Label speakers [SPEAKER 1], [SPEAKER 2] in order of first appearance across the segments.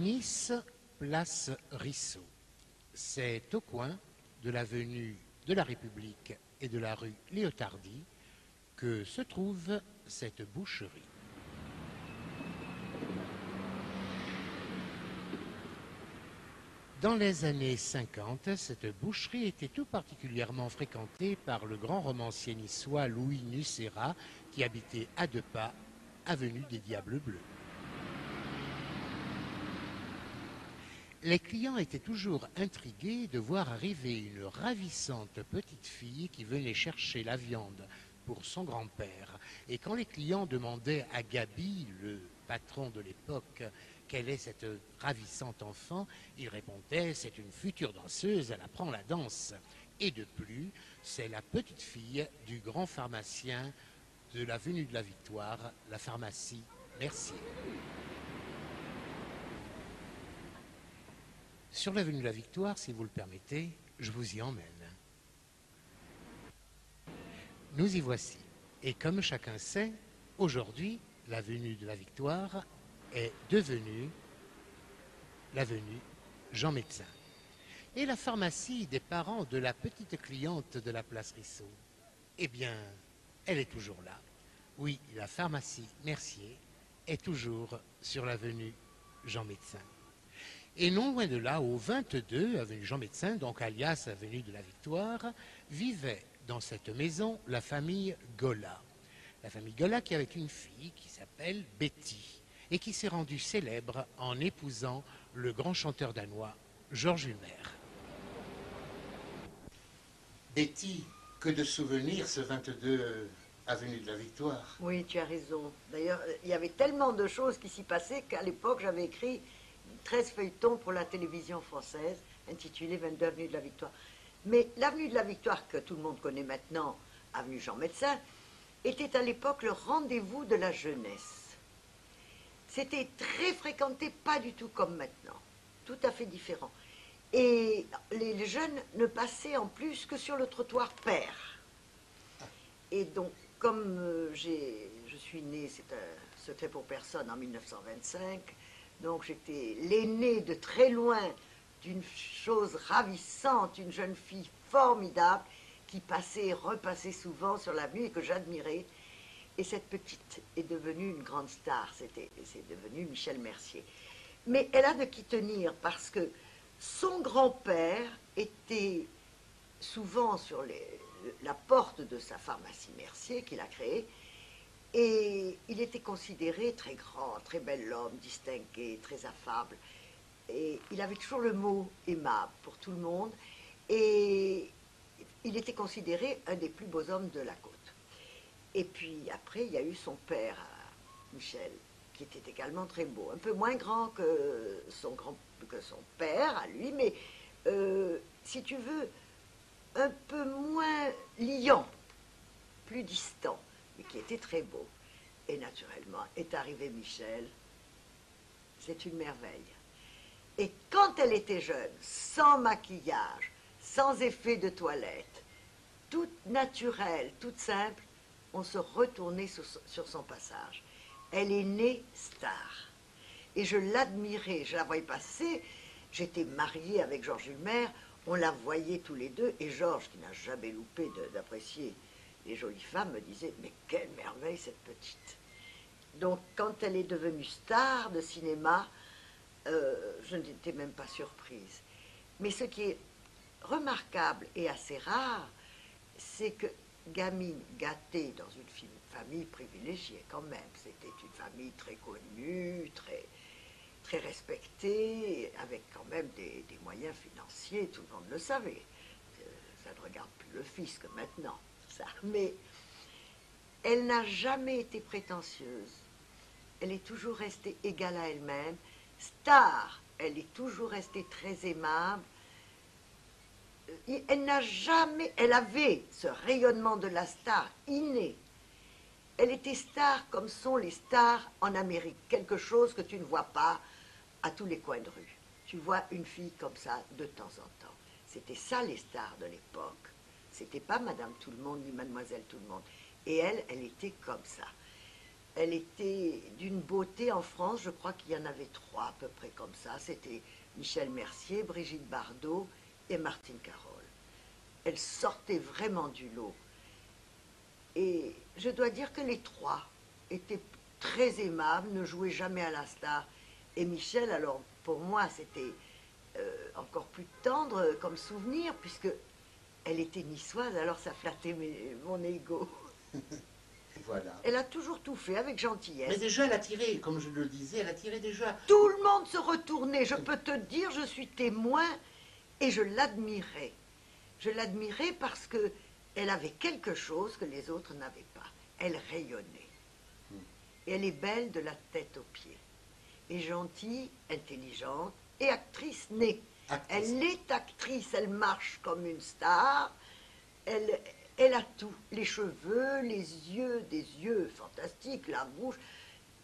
[SPEAKER 1] Nice, place Risseau. C'est au coin de l'avenue de la République et de la rue Léotardy que se trouve cette boucherie. Dans les années 50, cette boucherie était tout particulièrement fréquentée par le grand romancier niçois Louis Nucera, qui habitait à 2 pas, avenue des Diables Bleus. Les clients étaient toujours intrigués de voir arriver une ravissante petite fille qui venait chercher la viande pour son grand-père. Et quand les clients demandaient à Gaby, le patron de l'époque, quelle est cette ravissante enfant, il répondait: c'est une future danseuse, elle apprend la danse. Et de plus, c'est la petite fille du grand pharmacien de l'avenue de la Victoire, la pharmacie Mercier. Sur l'avenue de la Victoire, si vous le permettez, je vous y emmène. Nous y voici. Et comme chacun sait, aujourd'hui, l'avenue de la Victoire est devenue l'avenue Jean Médecin. Et la pharmacie des parents de la petite cliente de la place Risseau, eh bien, elle est toujours là. Oui, la pharmacie Mercier est toujours sur l'avenue Jean Médecin. Et non loin de là, au 22 avenue Jean Médecin, donc alias avenue de la Victoire, vivait dans cette maison la famille Gola. La famille Gola qui avait une fille qui s'appelle Betty et qui s'est rendue célèbre en épousant le grand chanteur danois Georges Humer. Betty, que de souvenirs ce 22 avenue de la Victoire.
[SPEAKER 2] Oui, tu as raison. D'ailleurs, il y avait tellement de choses qui s'y passaient qu'à l'époque, j'avais écrit 13 feuilletons pour la télévision française, intitulés 22 avenue de la Victoire. Mais l'avenue de la Victoire, que tout le monde connaît maintenant, avenue Jean Médecin, était à l'époque le rendez-vous de la jeunesse. C'était très fréquenté, pas du tout comme maintenant, tout à fait différent. Et les jeunes ne passaient en plus que sur le trottoir pair. Et donc, comme je suis née, c'est un secret pour personne, en 1925, donc j'étais l'aînée de très loin d'une chose ravissante, une jeune fille formidable qui passait et repassait souvent sur l'avenue et que j'admirais. Et cette petite est devenue une grande star, c'est devenu Michel Mercier. Mais elle a de qui tenir parce que son grand-père était souvent sur la porte de sa pharmacie Mercier qu'il a créée, et il était considéré très grand, très bel homme, distingué, très affable. Et il avait toujours le mot aimable pour tout le monde. Et il était considéré un des plus beaux hommes de la côte. Et puis après, il y a eu son père, Michel, qui était également très beau. Un peu moins grand que son père, à lui, mais si tu veux, un peu moins liant, plus distant, mais qui était très beau. Et naturellement, est arrivé Michel. C'est une merveille. Et quand elle était jeune, sans maquillage, sans effet de toilette, toute naturelle, toute simple, on se retournait sur son passage. Elle est née star. Et je l'admirais, je la voyais passer. J'étais mariée avec Georges Humer, on la voyait tous les deux, et Georges, qui n'a jamais loupé d'apprécier les jolies femmes, me disait: mais quelle merveille cette petite. Donc quand elle est devenue star de cinéma, je n'étais même pas surprise. Mais ce qui est remarquable et assez rare, c'est que gamine gâtée dans une famille privilégiée quand même, c'était une famille très connue, très respectée, avec quand même des moyens financiers, tout le monde le savait. Ça ne regarde plus le fisc maintenant, ça. Mais elle n'a jamais été prétentieuse. Elle est toujours restée égale à elle-même. Star, elle est toujours restée très aimable. Elle n'a jamais, elle avait ce rayonnement de la star inné. Elle était star comme sont les stars en Amérique, quelque chose que tu ne vois pas à tous les coins de rue. Tu vois une fille comme ça de temps en temps. C'était ça les stars de l'époque. C'était pas Madame Tout-le-Monde ni Mademoiselle Tout-le-Monde. Et elle était comme ça. Elle était d'une beauté en France, je crois qu'il y en avait 3 à peu près comme ça. C'était Michel Mercier, Brigitte Bardot et Martine Carole. Elle sortait vraiment du lot. Et je dois dire que les 3 étaient très aimables, ne jouaient jamais à la star. Et Michel, alors pour moi, c'était encore plus tendre comme souvenir, puisque elle était niçoise, alors ça flattait mon ego.
[SPEAKER 1] Voilà.
[SPEAKER 2] Elle a toujours tout fait avec gentillesse.
[SPEAKER 1] Mais déjà, elle a tiré, comme je le disais, elle a tiré déjà.
[SPEAKER 2] Tout le monde se retournait. Je peux te dire, je suis témoin et je l'admirais. Je l'admirais parce que elle avait quelque chose que les autres n'avaient pas. Elle rayonnait. Et elle est belle de la tête aux pieds. Et gentille, intelligente et actrice née.
[SPEAKER 1] Actrice.
[SPEAKER 2] Elle est actrice, elle marche comme une star. Elle a tout. Les cheveux, les yeux, des yeux fantastiques, la bouche.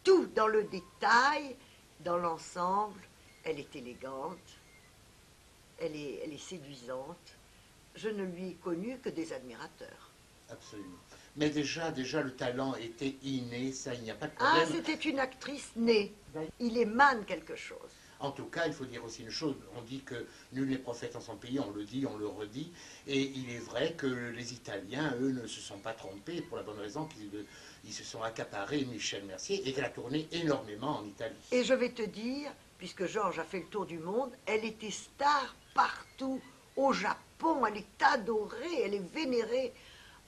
[SPEAKER 2] Tout dans le détail, dans l'ensemble. Elle est élégante. Elle est séduisante. Je ne lui ai connu que des admirateurs.
[SPEAKER 1] Absolument. Mais déjà, le talent était inné, ça, il n'y a pas de
[SPEAKER 2] Ah,
[SPEAKER 1] problème.
[SPEAKER 2] c'était une actrice née. Il émane quelque chose.
[SPEAKER 1] En tout cas, il faut dire aussi une chose, on dit que nul n'est prophète en son pays, on le dit, on le redit, et il est vrai que les Italiens, eux, ne se sont pas trompés, pour la bonne raison qu'ils se sont accaparés Michel Mercier, et qu'elle a tourné énormément en Italie.
[SPEAKER 2] Et je vais te dire, puisque Georges a fait le tour du monde, elle était star partout. Au Japon, elle est adorée, elle est vénérée.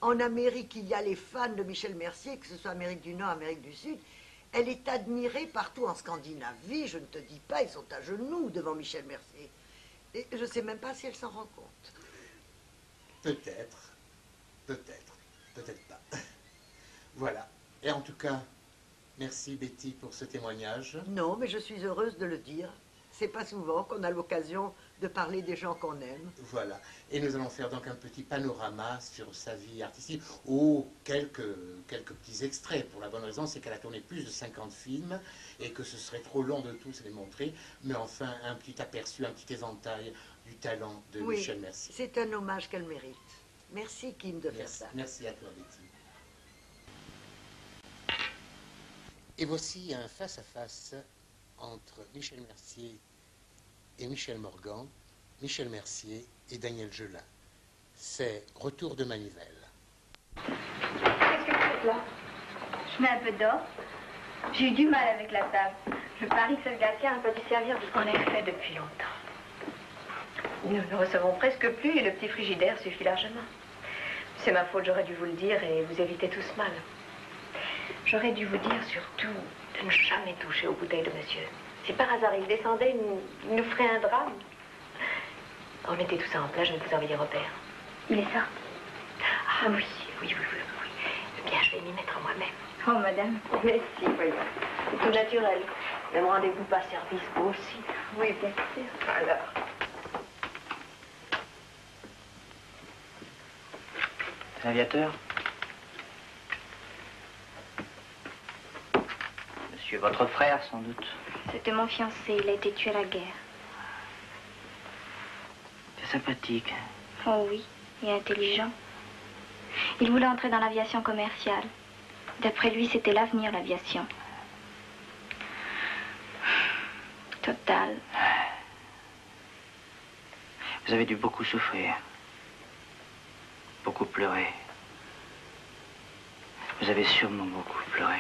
[SPEAKER 2] En Amérique, il y a les fans de Michel Mercier, que ce soit Amérique du Nord, Amérique du Sud. Elle est admirée partout en Scandinavie, je ne te dis pas, ils sont à genoux devant Michel Mercier. Et je ne sais même pas si elle s'en rend compte.
[SPEAKER 1] Peut-être pas. Voilà. Et en tout cas, merci Betty pour ce témoignage.
[SPEAKER 2] Non, mais je suis heureuse de le dire. C'est pas souvent qu'on a l'occasion de parler des gens qu'on aime.
[SPEAKER 1] Voilà. Et nous allons faire donc un petit panorama sur sa vie artistique, ou quelques petits extraits. Pour la bonne raison, c'est qu'elle a tourné plus de 50 films, et que ce serait trop long de tous les montrer. Mais enfin, un petit aperçu, un petit éventail du talent de
[SPEAKER 2] Oui,
[SPEAKER 1] Michel Mercier.
[SPEAKER 2] c'est un hommage qu'elle mérite. Merci Kim de faire ça.
[SPEAKER 1] Merci à toi Betty. Et voici un face-à-face entre Michel Mercier et Michel Morgan, Michel Mercier et Daniel Gelin. C'est Retour de Manivelle.
[SPEAKER 3] Qu'est-ce que tu fais là? Je mets un peu d'or. J'ai eu du mal avec la table. Je parie que cette glacière n'a pas dû servir de...
[SPEAKER 4] En effet, depuis longtemps.
[SPEAKER 3] Nous ne recevons presque plus et le petit frigidaire suffit largement.
[SPEAKER 4] C'est ma faute, j'aurais dû vous le dire et vous éviter tout ce mal. J'aurais dû vous dire surtout de ne jamais toucher aux bouteilles de monsieur. Si par hasard il descendait, il nous ferait un drame. Remettez tout ça en place, je vais vous envoyer repère.
[SPEAKER 3] Il est sorti.
[SPEAKER 4] Ah oui. Eh bien, je vais m'y mettre moi-même.
[SPEAKER 3] Oh, madame.
[SPEAKER 4] Mais si, voyons. C'est tout naturel. Ne me rendez-vous pas service, vous aussi?
[SPEAKER 3] Oui, bien sûr.
[SPEAKER 4] Alors.
[SPEAKER 5] L'aviateur? Monsieur, votre frère, sans doute.
[SPEAKER 3] C'était mon fiancé, il a été tué à la guerre.
[SPEAKER 5] C'est sympathique.
[SPEAKER 3] Oh oui, et intelligent. Il voulait entrer dans l'aviation commerciale. D'après lui, c'était l'avenir, l'aviation. Total.
[SPEAKER 5] Vous avez dû beaucoup souffrir. Beaucoup pleurer. Vous avez sûrement beaucoup pleuré.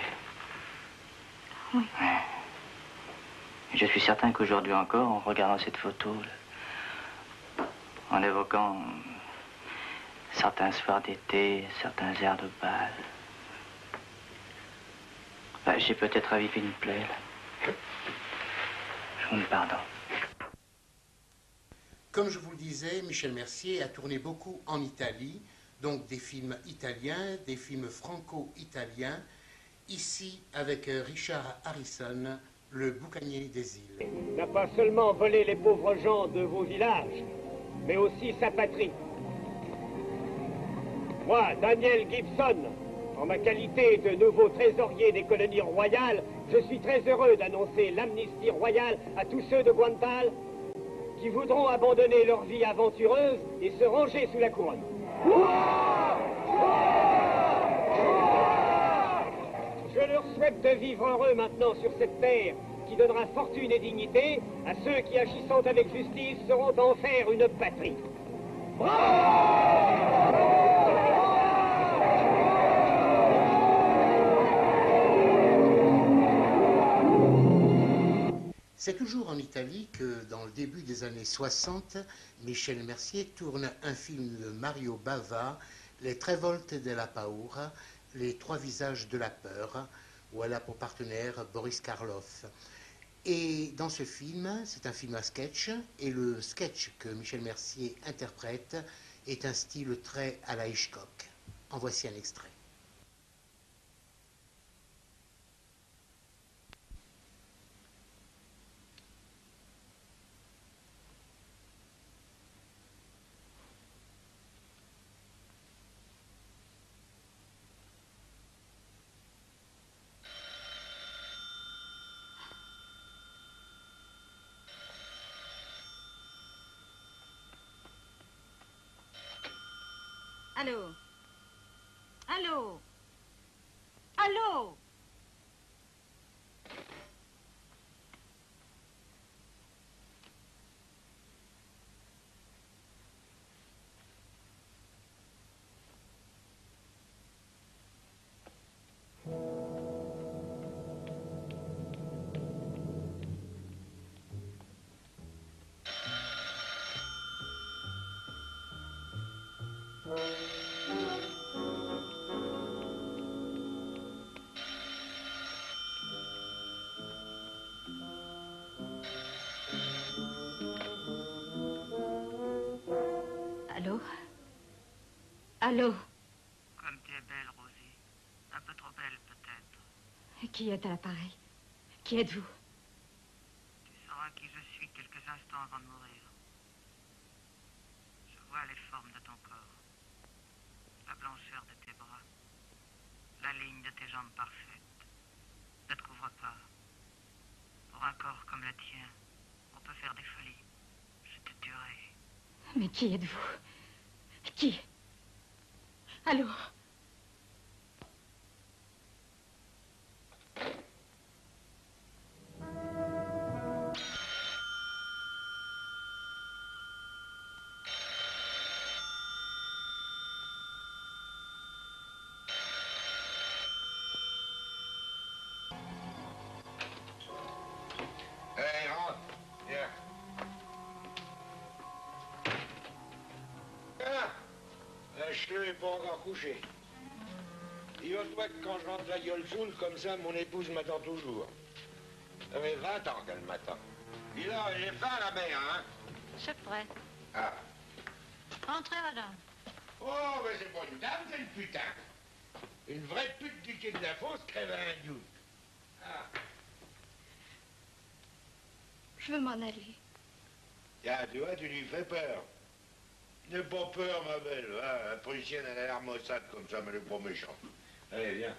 [SPEAKER 3] Oui.
[SPEAKER 5] Ouais. Et je suis certain qu'aujourd'hui encore, en regardant cette photo, en évoquant certains soirs d'été, certains airs de bal, j'ai peut-être ravivé une plaie, là. Je vous demande pardon.
[SPEAKER 1] Comme je vous le disais, Michel Mercier a tourné beaucoup en Italie, donc des films italiens, des films franco-italiens, ici avec Richard Harrison, le boucanier des îles.
[SPEAKER 6] Il n'a pas seulement volé les pauvres gens de vos villages, mais aussi sa patrie. Moi, Daniel Gibson, en ma qualité de nouveau trésorier des colonies royales, je suis très heureux d'annoncer l'amnistie royale à tous ceux de Guantal qui voudront abandonner leur vie aventureuse et se ranger sous la couronne. Je Je leur souhaite de vivre heureux maintenant sur cette terre qui donnera fortune et dignité à ceux qui, agissant avec justice, sauront en faire une patrie.
[SPEAKER 1] C'est toujours en Italie que, dans le début des années 60, Michel Mercier tourne un film de Mario Bava, Les Tre volte della paura, Les trois visages de la peur, où elle a pour partenaire Boris Karloff. Et dans ce film, c'est un film à sketch, et le sketch que Michel Mercier interprète est un style très à la Hitchcock. En voici un extrait.
[SPEAKER 7] Allô? Allô? Allô? Allô? Allô?
[SPEAKER 5] Comme tu es belle, Rosie. Un peu trop belle, peut-être.
[SPEAKER 7] Qui est à l'appareil? Qui êtes-vous?
[SPEAKER 5] Tu sauras qui je suis quelques instants avant de mourir. Je vois les formes de ton corps. La blancheur de tes bras. La ligne de tes jambes parfaites. Ne te couvre pas. Pour un corps comme le tien, on peut faire des folies. Je te tuerai.
[SPEAKER 7] Mais qui êtes-vous? Qui? Allô?
[SPEAKER 8] Allez, rentre. Viens. Lâche-le est pas encore couché. Dis-toi que quand je rentre la gueule saoule comme ça, mon épouse m'attend toujours. Ça fait 20 ans qu'elle m'attend. Dis donc, elle est faim la mère, hein?
[SPEAKER 7] C'est prêt.
[SPEAKER 8] Ah.
[SPEAKER 7] Entrez, madame.
[SPEAKER 8] Oh, mais c'est pas une dame, c'est une putain. Une vraie pute du quai de la fosse crève à un doute. Ah.
[SPEAKER 7] Je veux m'en aller.
[SPEAKER 8] Tiens, tu vois, tu lui fais peur. N'aie pas peur, ma belle. Hein? La policienne, elle a l'air maussade comme ça, mais elle est pas méchante. Allez, viens.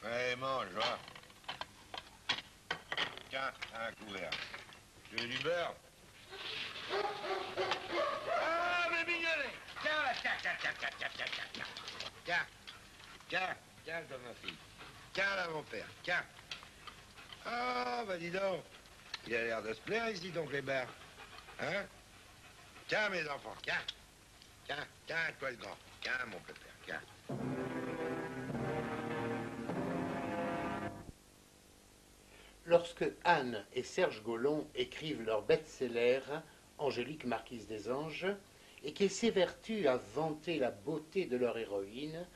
[SPEAKER 8] Allez, mange, va. Tiens, un couvert. Tu veux du beurre? Ah, mais mignonnet! Tiens, là, tiens. Tiens, comme ma fille. Tiens, là, mon père, tiens. Ah, bah dis donc. Il a l'air de se plaire ici, donc, les bars. Hein? Tiens, mes enfants, tiens. Tiens, toi le grand. Tiens, mon pépère, tiens.
[SPEAKER 1] Lorsque Anne et Serge Gollon écrivent leur best-seller Angélique Marquise des Anges et qu'ils s'évertuent à vanter la beauté de leur héroïne,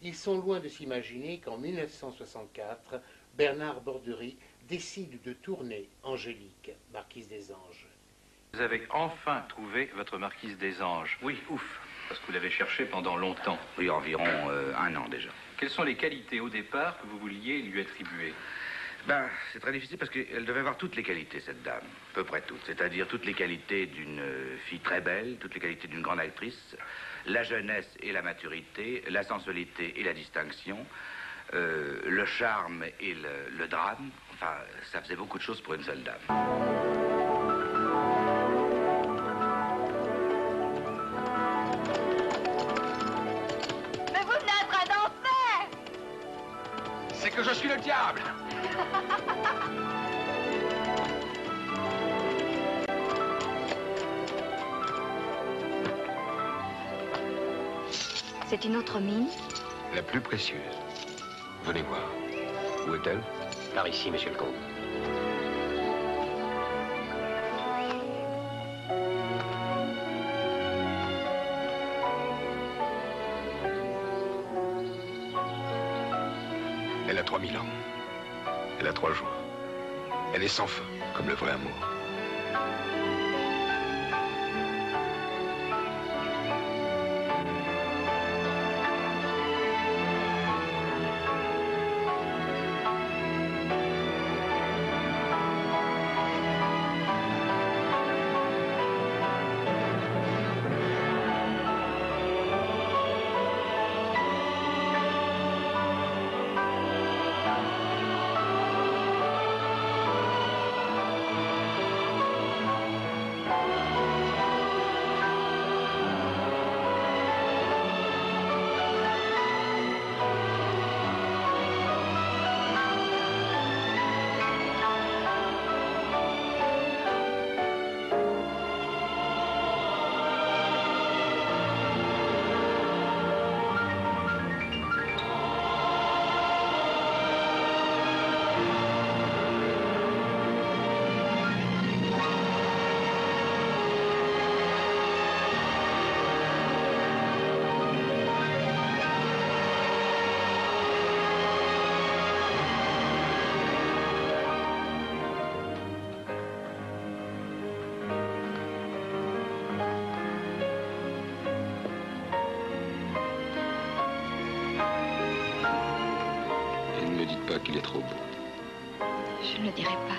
[SPEAKER 1] ils sont loin de s'imaginer qu'en 1964, Bernard Borderie décide de tourner Angélique Marquise des Anges.
[SPEAKER 9] Vous avez enfin trouvé votre Marquise des Anges.
[SPEAKER 10] Oui, ouf.
[SPEAKER 9] Parce que vous l'avez cherchée pendant longtemps.
[SPEAKER 10] Oui, environ 1 an déjà.
[SPEAKER 9] Quelles sont les qualités au départ que vous vouliez lui attribuer?
[SPEAKER 10] Ben, c'est très difficile parce qu'elle devait avoir toutes les qualités, cette dame. À peu près toutes. C'est-à-dire toutes les qualités d'une fille très belle, toutes les qualités d'une grande actrice, la jeunesse et la maturité, la sensualité et la distinction, le charme et le drame. Enfin, ça faisait beaucoup de choses pour une seule dame.
[SPEAKER 11] que je suis le diable.
[SPEAKER 7] C'est une autre mine?
[SPEAKER 11] La plus précieuse. Venez voir. Où est-elle?
[SPEAKER 12] Par ici, monsieur le comte.
[SPEAKER 11] Elle a 3000 ans. Elle a 3 jours. Elle est sans fin, comme le vrai amour. Qu'il est trop beau.
[SPEAKER 7] Je ne le dirai pas.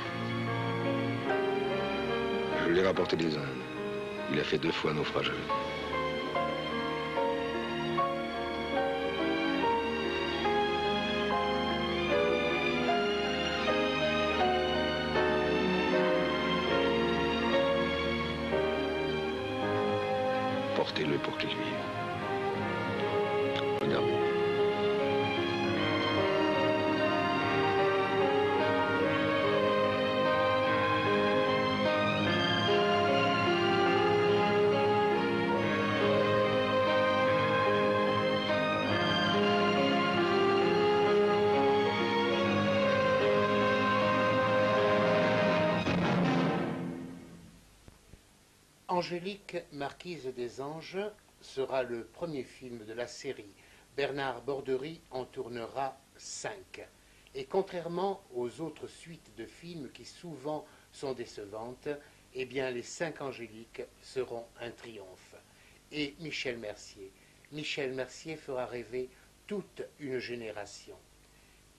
[SPEAKER 11] Je l'ai rapporté des Indes. Il a fait 2 fois naufrageur. Portez-le pour qu'il vive. Regardez.
[SPEAKER 1] Angélique, marquise des Anges, sera le premier film de la série. Bernard Borderie en tournera 5. Et contrairement aux autres suites de films qui souvent sont décevantes, eh bien les 5 Angéliques seront un triomphe. Et Michel Mercier fera rêver toute une génération.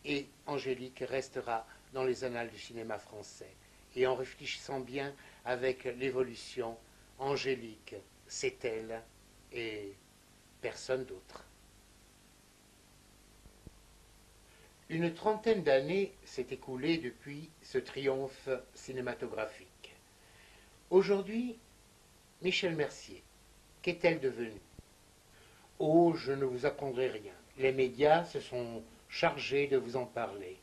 [SPEAKER 1] Et Angélique restera dans les annales du cinéma français. Et en réfléchissant bien avec l'évolution, Angélique, c'est elle et personne d'autre. Une trentaine d'années s'est écoulée depuis ce triomphe cinématographique. Aujourd'hui, Michel Mercier, qu'est-elle devenue? Oh, je ne vous apprendrai rien. Les médias se sont chargés de vous en parler.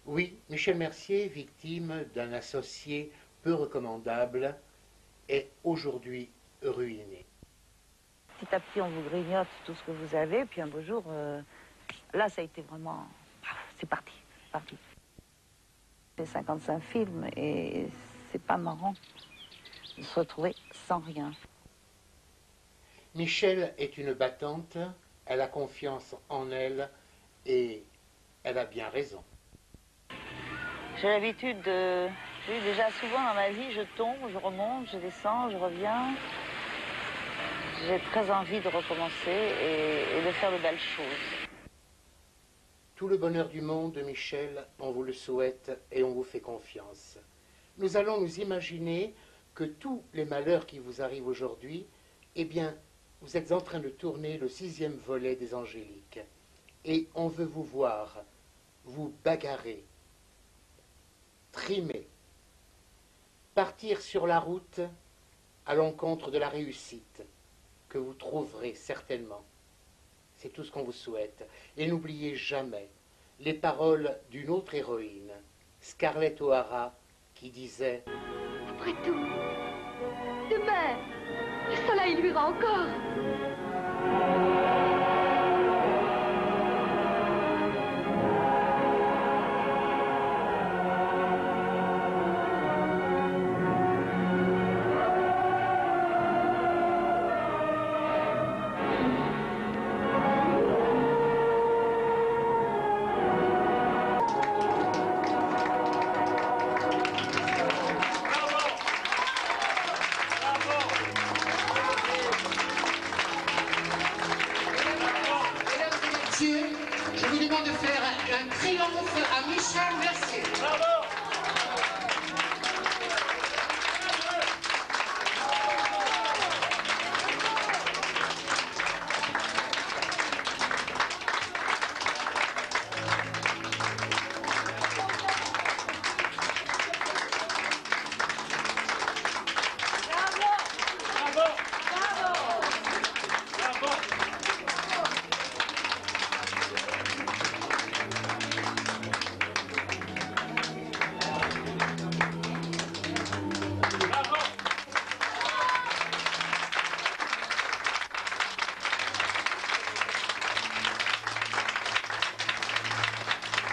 [SPEAKER 1] Oui, Michel Mercier, victime d'un associé peu recommandable, est aujourd'hui ruiné.
[SPEAKER 13] Petit à petit, on vous grignote tout ce que vous avez, puis un beau jour, là, ça a été vraiment... C'est parti, parti. C'est 55 films et c'est pas marrant de se retrouver sans rien.
[SPEAKER 1] Michel est une battante, elle a confiance en elle et elle a bien raison.
[SPEAKER 13] J'ai l'habitude de... Déjà souvent dans ma vie, je tombe, je remonte, je descends, je reviens. J'ai très envie de recommencer et de faire de belles choses.
[SPEAKER 1] Tout le bonheur du monde, Michel, on vous le souhaite et on vous fait confiance. Nous allons nous imaginer que tous les malheurs qui vous arrivent aujourd'hui, eh bien, vous êtes en train de tourner le 6e volet des Angéliques. Et on veut vous voir, vous bagarrer, trimer, partir sur la route à l'encontre de la réussite que vous trouverez certainement. C'est tout ce qu'on vous souhaite. Et n'oubliez jamais, les paroles d'une autre héroïne, Scarlett O'Hara, qui disait
[SPEAKER 3] « Après tout, demain, le soleil luira encore. »
[SPEAKER 1] Je vous demande de faire un triomphe à Michel Mercier. Bravo.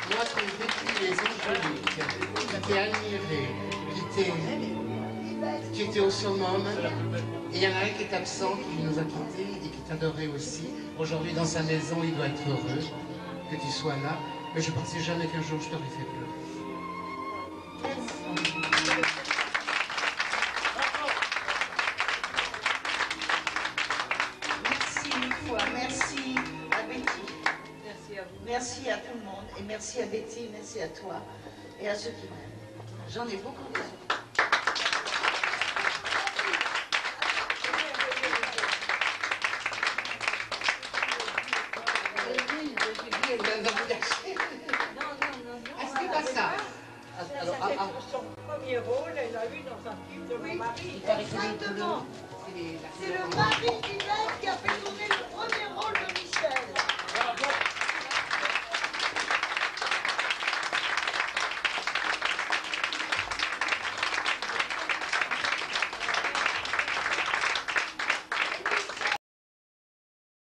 [SPEAKER 1] Moi qui ai vécu les Angéliques, qui t'ai admiré, qui était au summum, et il y en a un qui est absent, qui nous a quittés et qui t'adorait aussi. Aujourd'hui, dans sa maison, il doit être heureux que tu sois là, mais je ne pensais jamais qu'un jour je t'aurais fait pleurer.
[SPEAKER 14] Merci une fois, merci à Betty. Merci à vous. Merci à tout le monde, et merci à Betty, merci à toi, et à ceux qui m'aiment. J'en ai beaucoup besoin.
[SPEAKER 1] Est-ce que pas ça?
[SPEAKER 15] Son premier rôle, elle a eu dans un film de mon mari.
[SPEAKER 14] Exactement. C'est le mari d'Yvette qui a fait tourner